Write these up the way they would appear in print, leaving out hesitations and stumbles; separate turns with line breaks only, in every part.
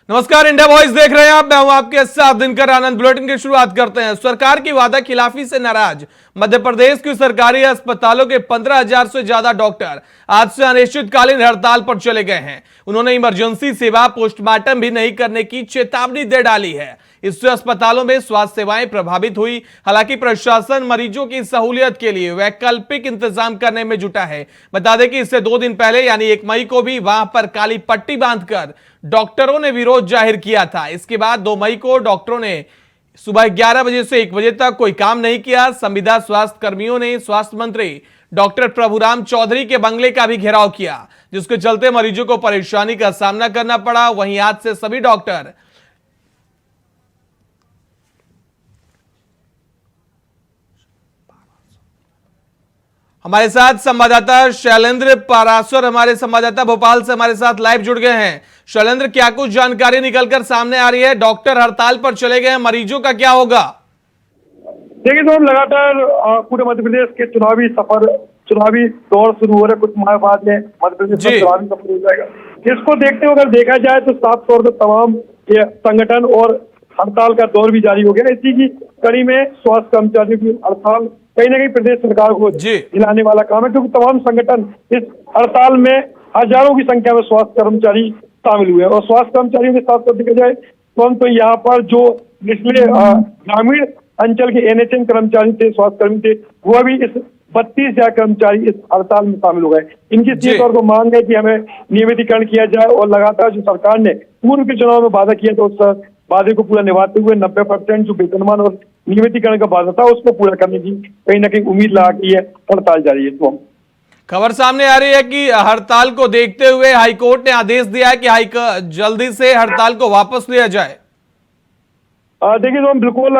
नमस्कार, India voice देख रहे हैं आप। मैं हूं आपके साथ दिनकर आनंद। बुलेटिन की शुरुआत करते हैं। सरकार की वादा खिलाफी से नाराज मध्य प्रदेश की सरकारी अस्पतालों के 15,000 से ज्यादा डॉक्टर आज से अनिश्चितकालीन हड़ताल पर चले गए हैं। उन्होंने इमरजेंसी सेवा पोस्टमार्टम भी नहीं करने की चेतावनी दे डाली है। इससे अस्पतालों में स्वास्थ्य सेवाएं प्रभावित हुई। हालांकि प्रशासन मरीजों की सहूलियत के लिए वैकल्पिक इंतजाम करने में जुटा है। बता दें कि इससे 2 दिन पहले यानी 1 मई को भी वहां पर काली पट्टी बांधकर डॉक्टरों ने विरोध जाहिर किया था। इसके बाद 2 मई को डॉक्टरों ने सुबह 11 बजे से 1 बजे तक कोई काम नहीं किया। संविदा स्वास्थ्य कर्मियों ने स्वास्थ्य मंत्री डॉक्टर प्रभुराम चौधरी के बंगले का भी घेराव किया, जिसके चलते मरीजों को परेशानी का सामना करना पड़ा। वहीं आज से सभी डॉक्टर हमारे साथ संवाददाता शैलेंद्र पारासर हमारे संवाददाता भोपाल से हमारे साथ लाइव जुड़ गए हैं। शैलेंद्र, क्या कुछ जानकारी निकलकर सामने आ रही है? डॉक्टर हड़ताल पर चले गए हैं, मरीजों का क्या होगा?
देखिए तो हम लगातार पूरे मध्य प्रदेश के चुनावी दौर शुरू हो रहे कुछ माह बाद में मध्य प्रदेश में चुनावी सफर हो जाएगा। इसको देखते हुए अगर देखा जाए तो साफ तौर पर तमाम ये संगठन और हड़ताल का दौर भी जारी हो गया। इसी की कड़ी में स्वास्थ्य कर्मचारियों की हड़ताल कहीं ना कहीं प्रदेश सरकार को हिलाने वाला काम है, क्योंकि तमाम संगठन इस हड़ताल में हजारों की संख्या में स्वास्थ्य कर्मचारी शामिल हुए हैं। और स्वास्थ्य कर्मचारियों के साथ देखा जाए तो यहाँ पर जो निचले ग्रामीण अंचल के NHM कर्मचारी थे, स्वास्थ्य कर्मी थे, वह भी इस 32,000 कर्मचारी इस हड़ताल में शामिल हो गए। इनकी सीधे तौर पर मांग है कि हमें नियमितीकरण किया जाए और लगातार जो सरकार ने पूर्व के चुनाव में वादा किया था उस वादे को पूरा निभाते हुए 90% जो वेतनमान और नियमितीकरण का वादा था उसको पूरा करने की कहीं ना कहीं उम्मीद लगा की है। हड़ताल जारी है। तो
खबर सामने आ रही है कि हड़ताल को देखते हुए हाईकोर्ट ने आदेश दिया है कि जल्दी से हड़ताल को वापस लिया जाए।
देखिए तो हम बिल्कुल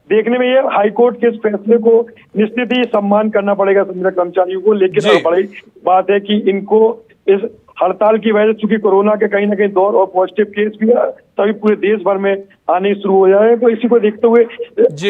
देखने में ये हाईकोर्ट के इस फैसले को निश्चित ही सम्मान करना पड़ेगा संविदा कर्मचारियों को, लेकिन बड़ी बात है कि इनको इस हड़ताल की वजह से चूंकि कोरोना के कहीं ना कहीं दौर और पॉजिटिव केस भी तभी पूरे देश भर में आने शुरू हो जाए, तो इसी को देखते हुए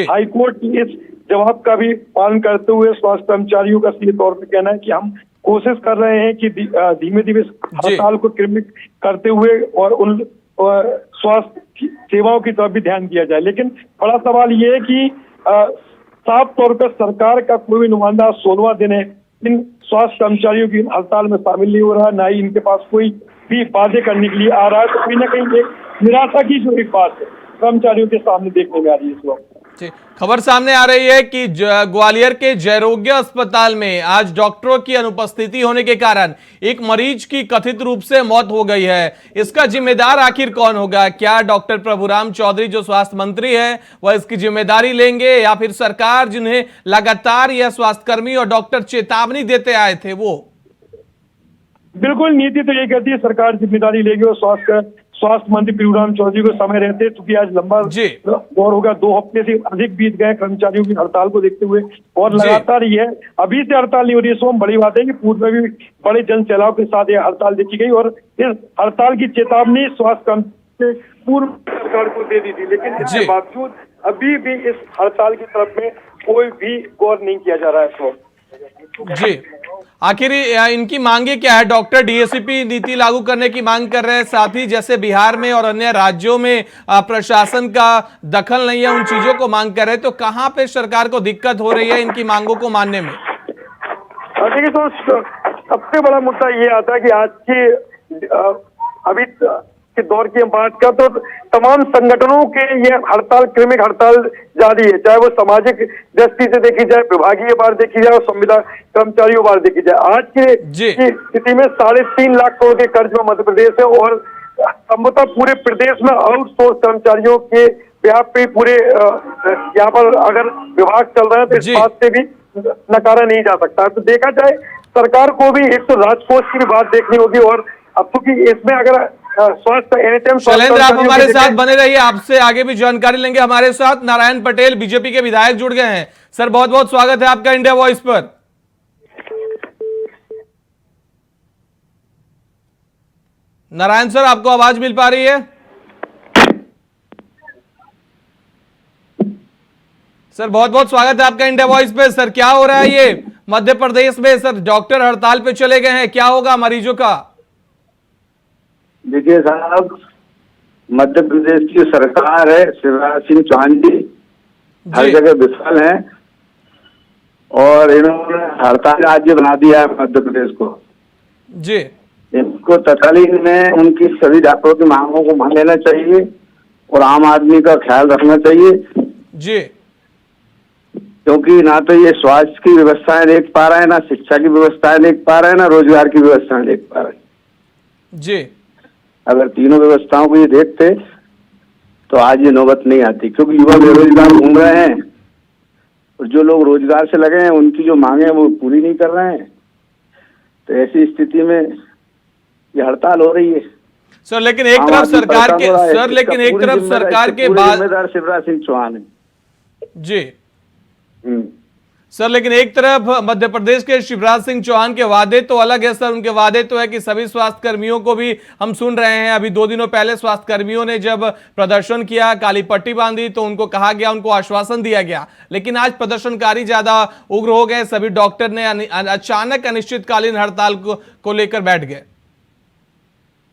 हाईकोर्ट की इस जवाब का भी पालन करते हुए स्वास्थ्य कर्मचारियों का सीधे तौर पर कहना है कि हम कोशिश कर रहे हैं कि धीमे धीमे हड़ताल को क्रमिक करते हुए और उन स्वास्थ्य सेवाओं की तरफ भी ध्यान दिया जाए। लेकिन बड़ा सवाल ये है कि साफ तौर पर सरकार का कोई भी नुमाइंदा 16वां दिन है इन स्वास्थ्य कर्मचारियों की हड़ताल में शामिल नहीं हो रहा, ना ही इनके पास कोई भी वादे करने के लिए आ रहा है। तो कहीं ना कहीं एक निराशा की जो एक बात है कर्मचारियों के सामने देखने में आ रही है इस वक्त।
खबर सामने आ रही है कि ग्वालियर के जयरोग्य अस्पताल में आज डॉक्टरों की अनुपस्थिति होने के कारण एक मरीज की कथित रूप से मौत हो गई है। इसका जिम्मेदार आखिर कौन होगा? क्या डॉक्टर प्रभुराम चौधरी जो स्वास्थ्य मंत्री है वह इसकी जिम्मेदारी लेंगे, या फिर सरकार जिन्हें लगातार यह स्वास्थ्यकर्मी और डॉक्टर चेतावनी देते आए थे वो?
बिल्कुल, नीति तो यही कहती है सरकार जिम्मेदारी लेगी और स्वास्थ्य मंत्री प्रभुराम चौधरी को समय रहते, क्योंकि आज लंबा दौर होगा, 2 हफ्ते से अधिक बीत गए कर्मचारियों की हड़ताल को देखते हुए और लगातार ये अभी से हड़ताल नहीं हो रही है। सो बड़ी बात है कि पूर्व में भी बड़े जन सैलाब के साथ यह हड़ताल देखी गई और इस हड़ताल की चेतावनी स्वास्थ्य कर्मचारी पूर्व सरकार को दे दी थी, लेकिन इसके बावजूद अभी भी इस हड़ताल की तरफ में कोई भी गौर नहीं किया जा रहा है।
जी, आखिर इनकी मांगे क्या है? डॉक्टर DSP नीति लागू करने की मांग कर रहे हैं, साथ ही जैसे बिहार में और अन्य राज्यों में प्रशासन का दखल नहीं है, उन चीजों को मांग कर रहे हैं। तो कहां पे सरकार को दिक्कत हो रही है इनकी मांगों को मानने में?
देखिए तो सबसे बड़ा मुद्दा ये आता है कि आज के अभी के दौर की बात का तो तमाम संगठनों के ये हड़ताल क्रमिक हड़ताल जारी है, चाहे वो सामाजिक दृष्टि से देखी जाए, विभागीय बार देखी जाए और संविदा कर्मचारियों बार देखी जाए। आज के स्थिति में 3.5 लाख करोड़ के कर्ज में मध्य प्रदेश है और संभवतः पूरे प्रदेश में आउटसोर्स कर्मचारियों के व्याप पे पूरे यहाँ पर अगर विभाग चल रहा है तो इस बात से भी नकारा नहीं जा सकता। तो देखा जाए सरकार को भी एक तो राजकोष की भी बात देखनी होगी और अब क्योंकि इसमें अगर स्वास्थ्य NHM
शैलेंद्र आप हमारे साथ बने रहिए, आपसे आगे भी जानकारी लेंगे। हमारे साथ नारायण पटेल बीजेपी के विधायक जुड़ गए हैं। सर बहुत बहुत स्वागत है आपका इंडिया वॉइस पर। नारायण सर, आपको आवाज मिल पा रही है? सर बहुत बहुत स्वागत है आपका इंडिया वॉइस पे। सर क्या हो रहा है ये मध्य प्रदेश में? सर डॉक्टर हड़ताल पे चले गए हैं, क्या होगा मरीजों का?
देखिए साहब, मध्य प्रदेश की सरकार है, शिवराज सिंह चौहान जी हर
जी
जगह विफल है और इन्होंने हड़ताल राज्य बना दिया है मध्य प्रदेश को।
जी
इनको तत्कालीन में उनकी सभी डॉक्टरों की मांगों को मान लेना चाहिए और आम आदमी का ख्याल रखना चाहिए,
जी
क्योंकि ना तो ये स्वास्थ्य की व्यवस्थाएं देख पा रहे हैं, ना शिक्षा की व्यवस्थाएं देख पा रहे हैं, ना रोजगार की व्यवस्थाएं देख पा रहे हैं।
जी
अगर तीनों व्यवस्थाओं को ये देखते तो आज ये नौबत नहीं आती, क्योंकि युवा बेरोजगार घूम रहे हैं और जो लोग रोजगार से लगे हैं उनकी जो मांगे हैं वो पूरी नहीं कर रहे हैं। तो ऐसी स्थिति में ये हड़ताल हो रही है।
सर, लेकिन एक
आम
तरफ
आदमी
सरकार
परेशान
के
हो रहा है।
सर
इसका
लेकिन एक
पूरी
तरफ
जिम्मेदार-
सरकार
इसका
के
पूरी
बाद
जिम्मेदार शिवराज सिंह चौहान है।
जी
हम्म।
सर, लेकिन एक तरफ मध्य प्रदेश के शिवराज सिंह चौहान के वादे तो अलग है सर। उनके वादे तो है कि सभी स्वास्थ्य कर्मियों को भी हम सुन रहे हैं। अभी 2 दिनों पहले स्वास्थ्य कर्मियों ने जब प्रदर्शन किया, काली पट्टी बांधी, तो उनको कहा गया, उनको आश्वासन दिया गया। लेकिन आज प्रदर्शनकारी ज्यादा उग्र हो गए। सभी डॉक्टर ने अचानक अनिश्चितकालीन हड़ताल को लेकर बैठ गए।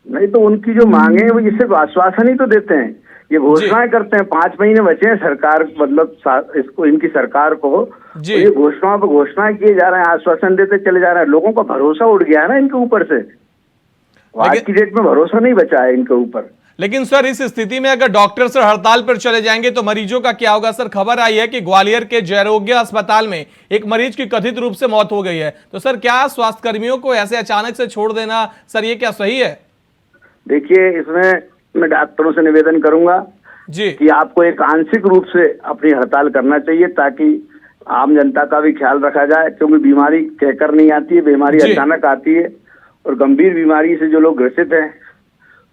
नहीं तो उनकी जो मांगे हैं वो ये सिर्फ आश्वासन ही तो देते हैं, ये घोषणाएं करते हैं। 5 महीने बचे हैं सरकार, मतलब इसको, इनकी सरकार को,
जी।
तो ये घोषणाओं पर घोषणाएं किए जा रहे हैं, आश्वासन देते चले जा रहे हैं। लोगों का भरोसा उड़ गया है ना इनके ऊपर से। आज की डेट में भरोसा नहीं बचा है इनके ऊपर।
लेकिन सर, इस स्थिति में अगर डॉक्टर सर हड़ताल पर चले जाएंगे तो मरीजों का क्या होगा? सर, खबर आई है कि ग्वालियर के जयरोग्य अस्पताल में एक मरीज की कथित रूप से मौत हो गई है। तो सर, क्या स्वास्थ्य कर्मियों को ऐसे अचानक से छोड़ देना, सर, ये क्या सही है?
देखिए, इसमें मैं डॉक्टरों से निवेदन करूंगा
जी
कि आपको एक आंशिक रूप से अपनी हड़ताल करना चाहिए, ताकि आम जनता का भी ख्याल रखा जाए, क्योंकि बीमारी कहकर नहीं आती है, बीमारी
जी।
अचानक आती है और गंभीर बीमारी से जो लोग ग्रसित हैं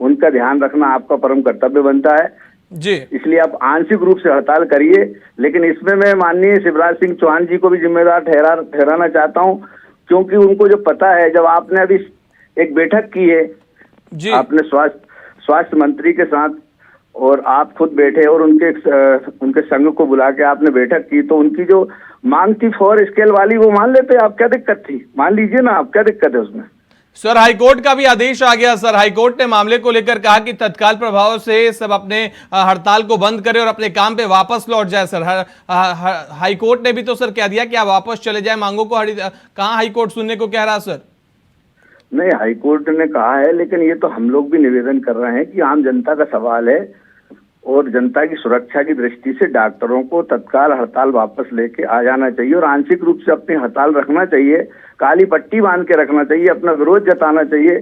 उनका ध्यान रखना आपका परम कर्तव्य बनता है।
जी
इसलिए आप आंशिक रूप से हड़ताल करिए, लेकिन इसमें मैं माननीय शिवराज सिंह चौहान जी को भी जिम्मेदार ठहराना चाहता हूं, क्योंकि उनको जो पता है, जब आपने अभी एक बैठक की है
जी
आपने स्वास्थ्य मंत्री के साथ, और आप खुद बैठे और उनके संघ को बुला के आपने बैठक की, तो उनकी जो मांग थी 4 स्केल वाली वो मान लेते। आप क्या दिक्कत थी? मान लीजिए ना, आप क्या दिक्कत है उसमें?
सर, हाईकोर्ट का भी आदेश आ गया। सर, हाईकोर्ट ने मामले को लेकर कहा कि तत्काल प्रभाव से सब अपने हड़ताल को बंद करें और अपने काम पे वापस लौट जाए। सर, हाईकोर्ट ने भी तो सर कह दिया कि आप वापस चले जाए मांगों को। कहाँ हाईकोर्ट सुनने को कह रहा? सर,
नहीं, हाईकोर्ट ने कहा है, लेकिन ये तो हम लोग भी निवेदन कर रहे हैं कि आम जनता का सवाल है और जनता की सुरक्षा की दृष्टि से डॉक्टरों को तत्काल हड़ताल वापस लेके आ जाना चाहिए और आंशिक रूप से अपनी हड़ताल रखना चाहिए, काली पट्टी बांध के रखना चाहिए, अपना विरोध जताना चाहिए।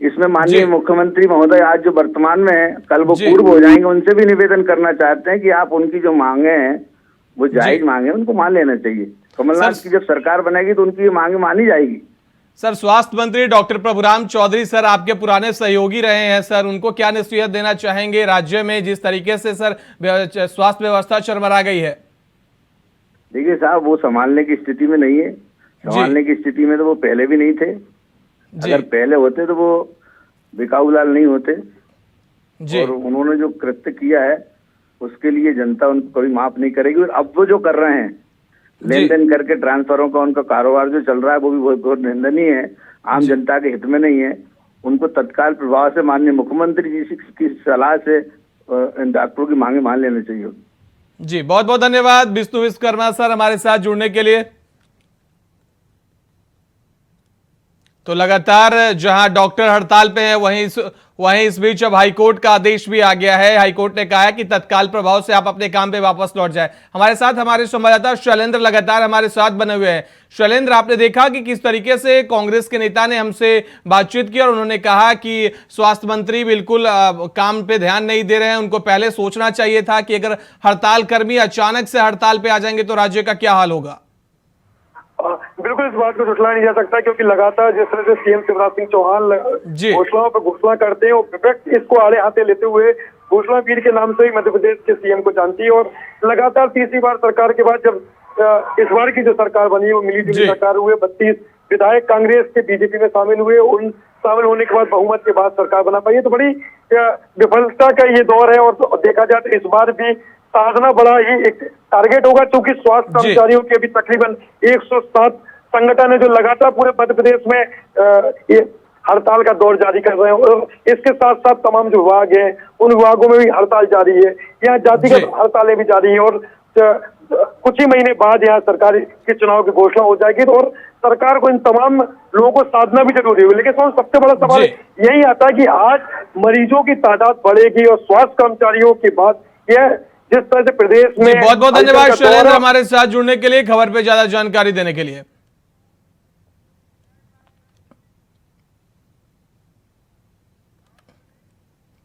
इसमें माननीय मुख्यमंत्री महोदय आज जो वर्तमान में है, कल वो पूर्व हो जाएंगे, उनसे भी निवेदन करना चाहते हैं कि आप उनकी जो मांगे हैं वो जायज मांगे, उनको मान लेना चाहिए। कमलनाथ की जब सरकार बनेगी तो उनकी मांगे मानी जाएगी।
सर, स्वास्थ्य मंत्री डॉक्टर प्रभुराम चौधरी सर आपके पुराने सहयोगी रहे हैं। सर, उनको क्या नसीहत देना चाहेंगे राज्य में जिस तरीके से सर स्वास्थ्य व्यवस्था चरमरा गई है?
देखिए साहब, वो संभालने की स्थिति में नहीं है। संभालने की स्थिति में तो वो पहले भी नहीं थे। अगर पहले होते तो वो बिकाऊलाल नहीं होते। और उन्होंने जो कृत्य किया है उसके लिए जनता उनको कभी माफ नहीं करेगी। और अब वो जो कर रहे हैं, लेन देन करके ट्रांसफरों का उनका कारोबार जो चल रहा है, वो भी बहुत निंदनीय है, आम जनता के हित में नहीं है। उनको तत्काल प्रभाव से माननीय मुख्यमंत्री जी की सलाह से डॉक्टरों की मांगे मान लेनी चाहिए।
जी, बहुत बहुत धन्यवाद विष्णु विश्वकर्मा सर हमारे साथ जुड़ने के लिए। तो लगातार जहां डॉक्टर हड़ताल पे हैं, वहीं इस बीच अब हाईकोर्ट का आदेश भी आ गया है। हाईकोर्ट ने कहा है कि तत्काल प्रभाव से आप अपने काम पे वापस लौट जाए। हमारे साथ हमारे संवाददाता शैलेंद्र लगातार हमारे साथ बने हुए हैं। शैलेंद्र, आपने देखा कि किस तरीके से कांग्रेस के नेता ने हमसे बातचीत की और उन्होंने कहा कि स्वास्थ्य मंत्री बिल्कुल काम पे ध्यान नहीं दे रहे हैं, उनको पहले सोचना चाहिए था कि अगर हड़ताल कर्मी अचानक से हड़ताल पे आ जाएंगे तो राज्य का क्या हाल होगा।
बिल्कुल इस बात को झुठलाया नहीं जा सकता, क्योंकि लगातार जिस तरह से सीएम शिवराज सिंह चौहान घोषणाओं पर घोषणा करते हैं, विपक्ष इसको आड़े हाथे लेते हुए घोषणा पीर के नाम से ही मध्य प्रदेश के सीएम को जानती है। और लगातार तीसरी बार सरकार के बाद जब इस बार की जो सरकार बनी है वो मिलीजुली सरकार हुए, 32 विधायक कांग्रेस के बीजेपी में शामिल हुए, उन शामिल होने के बाद बहुमत के बाद सरकार बना पाई है। तो बड़ी विफलता का ये दौर है। और देखा जाए तो इस बार भी साधना बड़ा ही एक टारगेट होगा, क्योंकि स्वास्थ्य कर्मचारियों के अभी तकरीबन 107 संगठन है जो लगातार पूरे मध्य प्रदेश में हड़ताल का दौर जारी कर रहे हैं और इसके साथ साथ तमाम जो विभाग हैं उन विभागों में भी हड़ताल जारी है। यहाँ जातिगत हड़तालें भी जारी है और कुछ ही महीने बाद यहाँ सरकार के चुनाव की घोषणा हो जाएगी और सरकार को इन तमाम लोगों को साधना भी जरूरी है। लेकिन सबसे बड़ा सवाल यही आता है कि आज मरीजों की तादाद बढ़ेगी और स्वास्थ्य कर्मचारियों की बात यह जिस तरह से प्रदेश में।
बहुत बहुत धन्यवाद शैलेंद्र हमारे साथ जुड़ने के लिए, खबर पे ज्यादा जानकारी देने के लिए।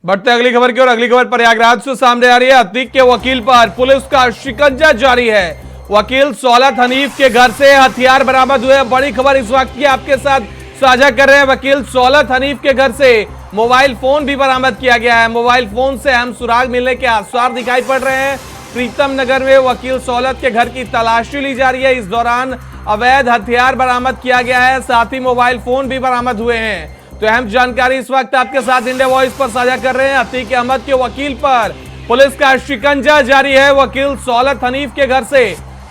बढ़ते अगली खबर की और अगली खबर प्रयागराज से सामने आ रही है। अतीक के वकील पर पुलिस का शिकंजा जारी है। वकील सौलत हनीफ के घर से हथियार बरामद हुए। बड़ी खबर इस वक्त की आपके साथ साझा कर रहे हैं। वकील सौलत हनीफ के घर से मोबाइल फोन भी बरामद किया गया है। मोबाइल फोन से अहम सुराग मिलने के आसार दिखाई पड़ रहे हैं। प्रीतम नगर में वकील सौलत के घर की तलाशी ली जा रही है। इस दौरान अवैध हथियार बरामद किया गया है, साथ ही मोबाइल फोन भी बरामद हुए हैं। तो अहम जानकारी इस वक्त आपके साथ इंडिया वॉइस पर साझा कर रहे हैं। अतीक अहमद के वकील पर पुलिस का शिकंजा जारी है। वकील सौलत हनीफ के घर से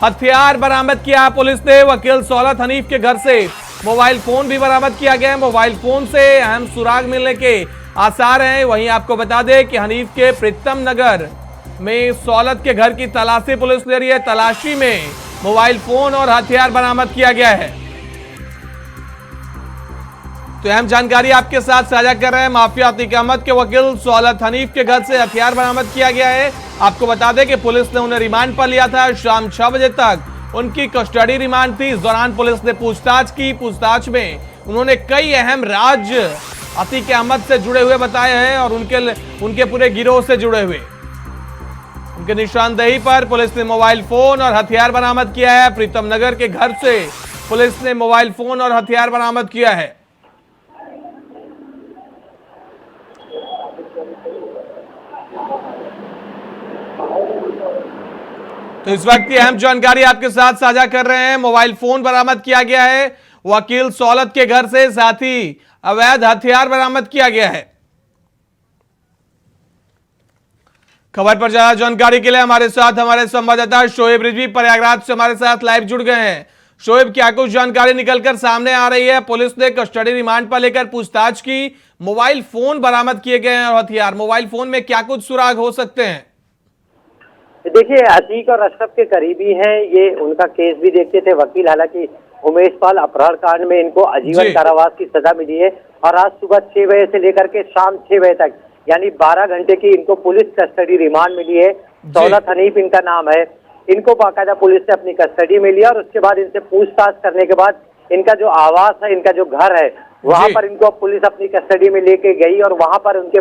हथियार बरामद किया पुलिस ने। वकील सौलत हनीफ के घर से मोबाइल फोन भी बरामद किया गया है। मोबाइल फोन से अहम सुराग मिलने के आसार हैं। वहीं आपको बता दें कि हनीफ के प्रीतम नगर में सौलत के घर की तलाशी पुलिस ले रही है। तलाशी में मोबाइल फोन और हथियार बरामद किया गया है। तो अहम जानकारी आपके साथ साझा कर रहे हैं। माफिया अतीक अहमद के वकील सौलत हनीफ के घर से हथियार बरामद किया गया है। आपको बता दें कि पुलिस ने उन्हें रिमांड पर लिया था। शाम 6 बजे तक उनकी कस्टडी रिमांड थी। इस दौरान पुलिस ने पूछताछ की। पूछताछ में उन्होंने कई अहम राज अतीक अहमद से जुड़े हुए बताए हैं और उनके पूरे गिरोह से जुड़े हुए। उनके निशानदेही पर पुलिस ने मोबाइल फोन और हथियार बरामद किया है। प्रीतम नगर के घर से पुलिस ने मोबाइल फोन और हथियार बरामद किया है। तो इस वक्त की अहम जानकारी आपके साथ साझा कर रहे हैं। मोबाइल फोन बरामद किया गया है वकील सौलत के घर से, साथ ही अवैध हथियार बरामद किया गया है। खबर पर ज्यादा जानकारी के लिए हमारे साथ हमारे संवाददाता शोएब रिजवी प्रयागराज से हमारे साथ लाइव जुड़ गए हैं। शोएब, क्या कुछ जानकारी निकलकर सामने आ रही है? पुलिस ने कस्टडी रिमांड पर लेकर पूछताछ की, मोबाइल फोन बरामद किए गए हैं और हथियार। मोबाइल फोन में क्या कुछ सुराग हो सकते हैं?
देखिए, अतीक और अशरफ के करीबी हैं, ये उनका केस भी देखते थे वकील। हालांकि उमेश पाल अपहरण कांड में इनको आजीवन कारावास की सजा मिली है और आज सुबह 6 बजे से लेकर के शाम 6 बजे तक यानी 12 घंटे की इनको पुलिस कस्टडी रिमांड मिली है। सौलत हनीफ इनका नाम है। इनको बाकायदा पुलिस ने अपनी कस्टडी में लिया और उसके बाद इनसे पूछताछ करने के बाद इनका जो आवास है, इनका जो घर है, वहां पर इनको पुलिस अपनी कस्टडी में लेके गई और वहां पर उनके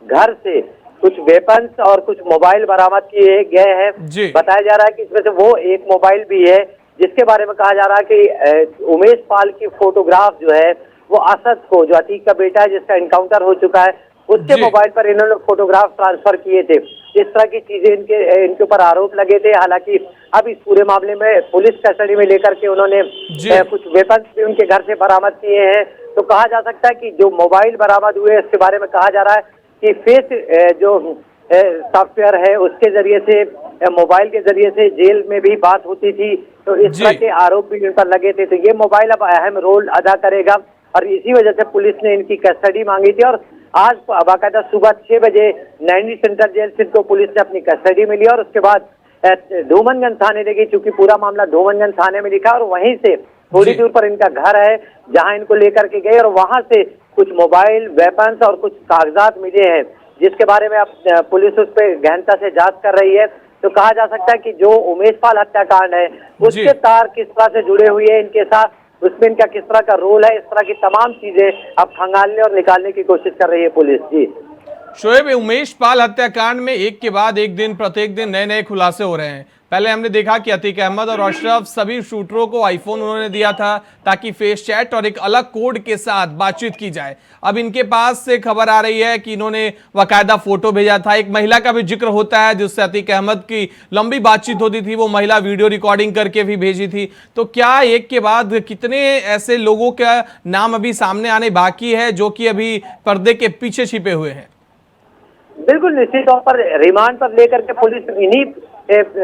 घर से कुछ वेपन्स और कुछ मोबाइल बरामद किए गए हैं। बताया जा रहा है कि इसमें से वो एक मोबाइल भी है जिसके बारे में कहा जा रहा है कि उमेश पाल की फोटोग्राफ जो है वो असद को, जो अतीक का बेटा है जिसका इनकाउंटर हो चुका है, उसके मोबाइल पर इन्होंने फोटोग्राफ ट्रांसफर किए थे। इस तरह की चीजें इनके ऊपर आरोप लगे थे। हालांकि अब इस पूरे मामले में पुलिस कस्टडी में लेकर के उन्होंने कुछ वेपन्स भी उनके घर से बरामद किए हैं। तो कहा जा सकता है कि जो मोबाइल बरामद हुए इसके बारे में कहा जा रहा है कि फेस जो सॉफ्टवेयर है उसके जरिए से, मोबाइल के जरिए से जेल में भी बात होती थी। तो इस तरह के आरोप भी इन पर लगे थे। तो ये मोबाइल अब अहम रोल अदा करेगा और इसी वजह से पुलिस ने इनकी कस्टडी मांगी थी। और आज बाकायदा सुबह 6 बजे नैनी सेंट्रल जेल से इनको पुलिस ने अपनी कस्टडी में लिया और उसके बाद धूमनगंज थाने ले गई, चूंकि पूरा मामला धूमनगंज थाने में लिखा और वहीं से थोड़ी दूर पर इनका घर है जहां इनको लेकर के गए और वहां से कुछ मोबाइल, वेपन्स और कुछ कागजात मिले हैं जिसके बारे में अब पुलिस उस पर गहनता से जांच कर रही है। तो कहा जा सकता है कि जो उमेश पाल हत्याकांड है उसके तार किस तरह से जुड़े हुए हैं इनके साथ, उसमें इनका किस तरह का रोल है, इस तरह की तमाम चीजें अब खंगालने और निकालने की कोशिश कर रही है पुलिस। जी
शोएब, उमेश पाल हत्याकांड में एक के बाद एक दिन प्रत्येक दिन नए नए खुलासे हो रहे हैं। पहले हमने देखा कि अतीक अहमद और अशरफ सभी शूटरों को आईफोन उन्होंने दिया था ताकि फेस चैट और एक अलग कोड के साथ बातचीत की जाए। अब इनके पास से खबर आ रही है कि इन्होंने बाकायदा फोटो भेजा था। एक महिला का भी जिक्र होता है जिससे अतीक अहमद की लंबी बातचीत होती थी, वो महिला वीडियो रिकॉर्डिंग करके भी भेजी थी। तो क्या एक के बाद कितने ऐसे लोगों का नाम अभी सामने आने बाकी है जो कि अभी पर्दे के पीछे छिपे हुए हैं?
बिल्कुल, निश्चित तौर पर रिमांड पर लेकर के पुलिस इन्हीं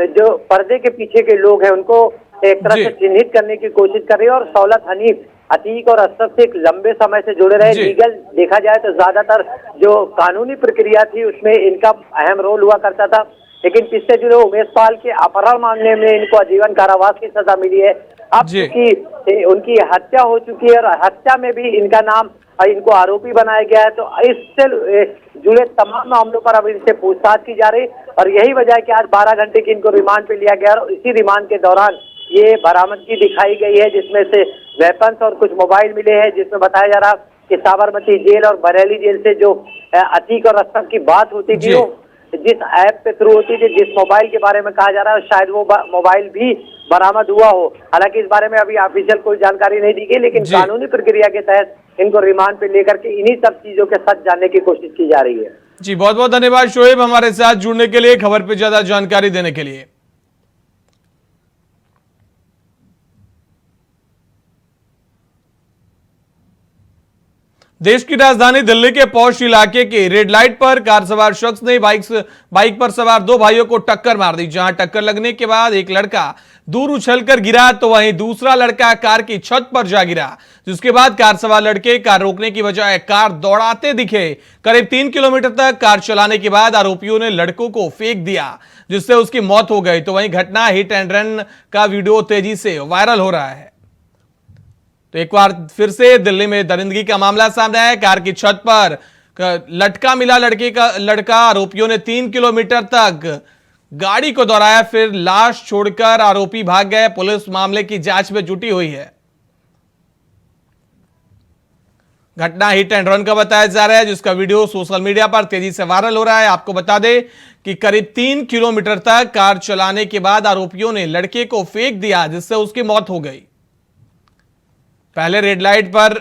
जो पर्दे के पीछे के लोग हैं उनको एक तरह से चिन्हित करने की कोशिश कर रही है और सौलत हनीफ अतीक और अशरफ से एक लंबे समय से जुड़े रहे।
जी।
लीगल देखा जाए तो ज्यादातर जो कानूनी प्रक्रिया थी उसमें इनका अहम रोल हुआ करता था, लेकिन किससे जुड़े उमेश पाल के अपहरण मामले में इनको आजीवन कारावास की सजा मिली है। अब
जी।
चूंकि उनकी हत्या हो चुकी है और हत्या में भी इनका नाम इनको आरोपी बनाया गया है, तो इससे जुड़े तमाम मामलों पर अब इनसे पूछताछ की जा रही है और यही वजह है कि आज 12 घंटे की इनको रिमांड पे लिया गया और इसी रिमांड के दौरान ये बरामदगी दिखाई गई है, जिसमें से वेपन्स और कुछ मोबाइल मिले हैं, जिसमें बताया जा रहा कि साबरमती जेल और बरेली जेल से जो अतीक और अशरफ की बात होती थी,
जी।
वो जिस ऐप पे थ्रू होती थी, जिस मोबाइल के बारे में कहा जा रहा है शायद वो मोबाइल भी बरामद हुआ हो। हालांकि इस बारे में अभी ऑफिशियल कोई जानकारी नहीं दी गई, लेकिन
जी।
कानूनी प्रक्रिया के तहत इनको रिमांड पे लेकर के इन्हीं सब चीजों के सच जानने की कोशिश की जा रही है।
जी, बहुत बहुत धन्यवाद शोएब हमारे साथ जुड़ने के लिए, खबर पे ज्यादा जानकारी देने के लिए। देश की राजधानी दिल्ली के पौष इलाके के रेड लाइट पर कार सवार शख्स ने बाइक पर सवार दो भाइयों को टक्कर मार दी। जहां टक्कर लगने के बाद एक लड़का दूर उछलकर गिरा तो वहीं दूसरा लड़का कार की छत पर जा गिरा, जिसके बाद कार सवार लड़के कार रोकने की बजाय कार दौड़ाते दिखे। करीब 3 किलोमीटर तक कार चलाने के बाद आरोपियों ने लड़कों को फेंक दिया, जिससे उसकी मौत हो गई। तो वहीं घटना हिट एंड रन का वीडियो तेजी से वायरल हो रहा है। तो एक बार फिर से दिल्ली में दरिंदगी का मामला सामने आया। कार की छत पर लटका मिला लड़का। आरोपियों ने 3 किलोमीटर तक गाड़ी को दौड़ाया, फिर लाश छोड़कर आरोपी भाग गए। पुलिस मामले की जांच में जुटी हुई है। घटना हिट एंड रन का बताया जा रहा है, जिसका वीडियो सोशल मीडिया पर तेजी से वायरल हो रहा है। आपको बता दें कि करीब 3 किलोमीटर तक कार चलाने के बाद आरोपियों ने लड़के को फेंक दिया, जिससे उसकी मौत हो गई। पहले रेड लाइट पर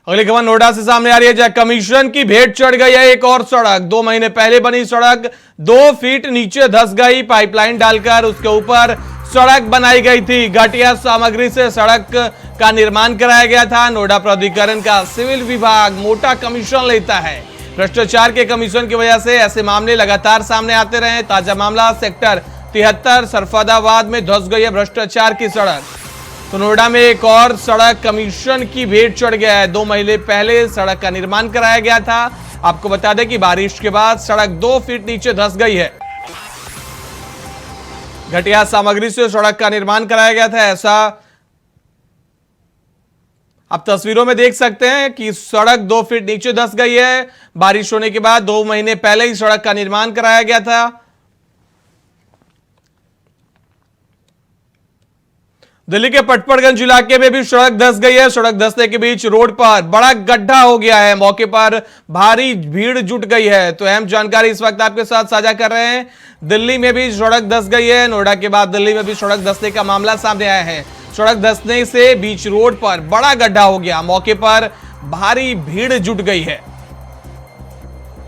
अगली खबर नोएडा से सामने आ रही है, जहां कमीशन की भेंट चढ़ गई है एक और सड़क। 2 महीने पहले बनी सड़क 2 फीट नीचे धंस गई। पाइपलाइन डालकर उसके ऊपर सड़क बनाई गई थी। घटिया सामग्री से सड़क का निर्माण कराया गया था। नोएडा प्राधिकरण का सिविल विभाग मोटा कमीशन लेता है। भ्रष्टाचार के कमीशन की वजह से ऐसे मामले लगातार सामने आते रहे। ताजा मामला सेक्टर 73 सरफादाबाद में धंस गई है भ्रष्टाचार की सड़क। तो नोएडा में एक और सड़क कमीशन की भेंट चढ़ गया है। 2 महीने पहले सड़क का निर्माण कराया गया था। आपको बता दें कि बारिश के बाद सड़क 2 फीट नीचे धंस गई है। घटिया सामग्री से सड़क का निर्माण कराया गया था, ऐसा आप तस्वीरों में देख सकते हैं कि सड़क 2 फीट नीचे धंस गई है। बारिश होने के बाद 2 महीने पहले ही सड़क का निर्माण कराया गया था। दिल्ली के पटपड़गंज इलाके में भी सड़क धंस गई है। सड़क धंसने के बीच रोड पर बड़ा गड्ढा हो गया है। मौके पर भारी भीड़ जुट गई है। तो अहम जानकारी इस वक्त आपके साथ साझा कर रहे हैं। दिल्ली में भी सड़क धंस गई है। नोएडा के बाद दिल्ली में भी सड़क धंसने का मामला सामने आया है। सड़क धंसने से बीच रोड पर बड़ा गड्ढा हो गया। मौके पर भारी भीड़ जुट गई है।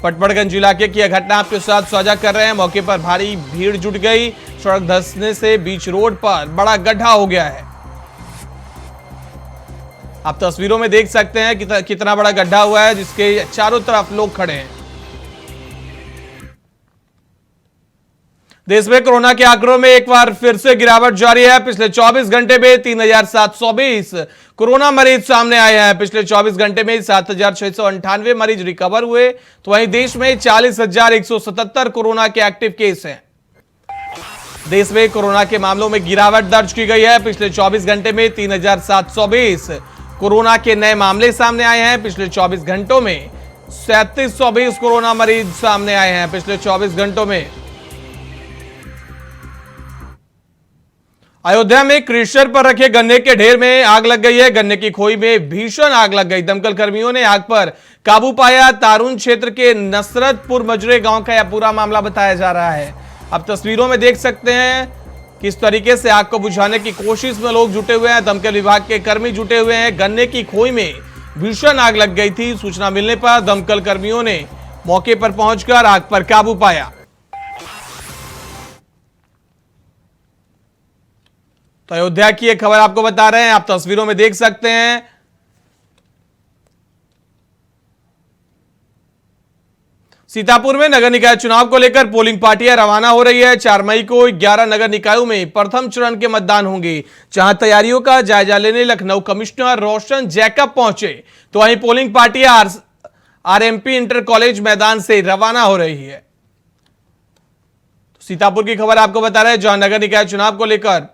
पटपड़गंज इलाके की यह घटना आपके साथ साझा कर रहे हैं। मौके पर भारी भीड़ जुट गई। सड़क धंसने से बीच रोड पर बड़ा गड्ढा हो गया है। आप तस्वीरों में देख सकते हैं कि कितना बड़ा गड्ढा हुआ है, जिसके चारों तरफ लोग खड़े हैं। देश में कोरोना के आंकड़ों में एक बार फिर से गिरावट जारी है। पिछले 24 घंटे में 3720 कोरोना मरीज सामने आए हैं। पिछले 24 घंटे में 7698 मरीज रिकवर हुए। तो वहीं देश में 40,177 कोरोना के एक्टिव केस हैं। देश में कोरोना के मामलों में गिरावट दर्ज की गई है। पिछले 24 घंटे में 3720 कोरोना के नए मामले सामने आए हैं। पिछले 24 घंटों में 3720 कोरोना मरीज सामने आए हैं। पिछले 24 घंटों में अयोध्या में क्रेशर पर रखे गन्ने के ढेर में आग लग गई है। गन्ने की खोई में भीषण आग लग गई। दमकल कर्मियों ने आग पर काबू पाया। तारून क्षेत्र के नसरतपुर मजरे गांव का यह पूरा मामला बताया जा रहा है। आप तस्वीरों में देख सकते हैं किस तरीके से आग को बुझाने की कोशिश में लोग जुटे हुए हैं। दमकल विभाग के कर्मी जुटे हुए हैं। गन्ने की खोई में भीषण आग लग गई थी। सूचना मिलने पर दमकल कर्मियों ने मौके पर पहुंचकर आग पर काबू पाया। तो अयोध्या की एक खबर आपको बता रहे हैं। आप तस्वीरों में देख सकते हैं। सीतापुर में नगर निकाय चुनाव को लेकर पोलिंग पार्टियां रवाना हो रही है। 4 मई को 11 नगर निकायों में प्रथम चरण के मतदान होंगे, जहां तैयारियों का जायजा लेने लखनऊ कमिश्नर रोशन जैकब पहुंचे, तो वहीं पोलिंग पार्टियां आरएमपी इंटर कॉलेज मैदान से रवाना हो रही है। तो सीतापुर की खबर आपको बता रहे हैं, जहां नगर निकाय चुनाव को लेकर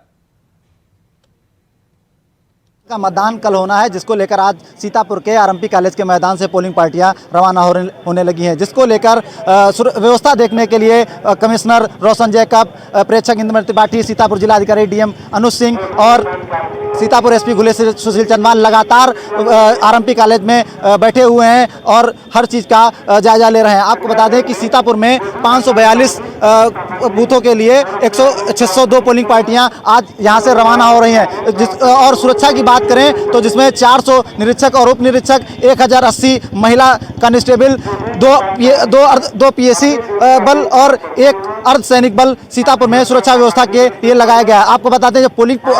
का मतदान कल होना है, जिसको लेकर आज सीतापुर के आरएमपी कॉलेज के मैदान से पोलिंग पार्टियां रवाना होने लगी हैं, जिसको लेकर व्यवस्था देखने के लिए कमिश्नर रोशन जैकब, प्रेक्षक इंद्रमणि त्रिपाठी, सीतापुर जिलाधिकारी डीएम अनुज सिंह और सीतापुर एसपी गुलेश सुशील चंदवाल लगातार आरएमपी कॉलेज में बैठे हुए हैं और हर चीज़ का जायजा ले रहे हैं। आपको बता दें कि सीतापुर में 542 बूथों के लिए 602 पोलिंग पार्टियां आज यहां से रवाना हो रही हैं। और सुरक्षा की बात करें तो जिसमें 400 निरीक्षक और उप निरीक्षक, 1080 महिला कांस्टेबल, दो पीएसी बल और एक अर्धसैनिक बल सीतापुर में सुरक्षा व्यवस्था के लिए लगाया गया है। आपको बताते हैं, जब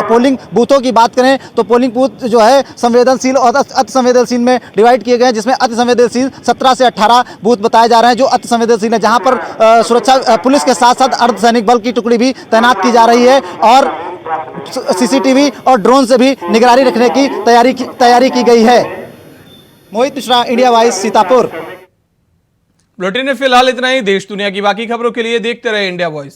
पोलिंग बूथों की बात करें तो पोलिंग बूथ जो है संवेदनशील और अति संवेदनशील में डिवाइड किए गए हैं, जिसमें अति संवेदनशील 17 से 18 बूथ बताए जा रहे हैं जो अति संवेदनशील है, जहां पर सुरक्षा पुलिस के साथ साथ अर्धसैनिक बल की टुकड़ी भी तैनात की जा रही है और सीसीटीवी और ड्रोन से भी निगरानी रखने की तैयारी की गई है। Mohit Mishra, India voice, Sitapur.
Bulletin में फिलहाल इतना ही। देश दुनिया की बाकी खबरों के लिए देखते रहे इंडिया वॉइस।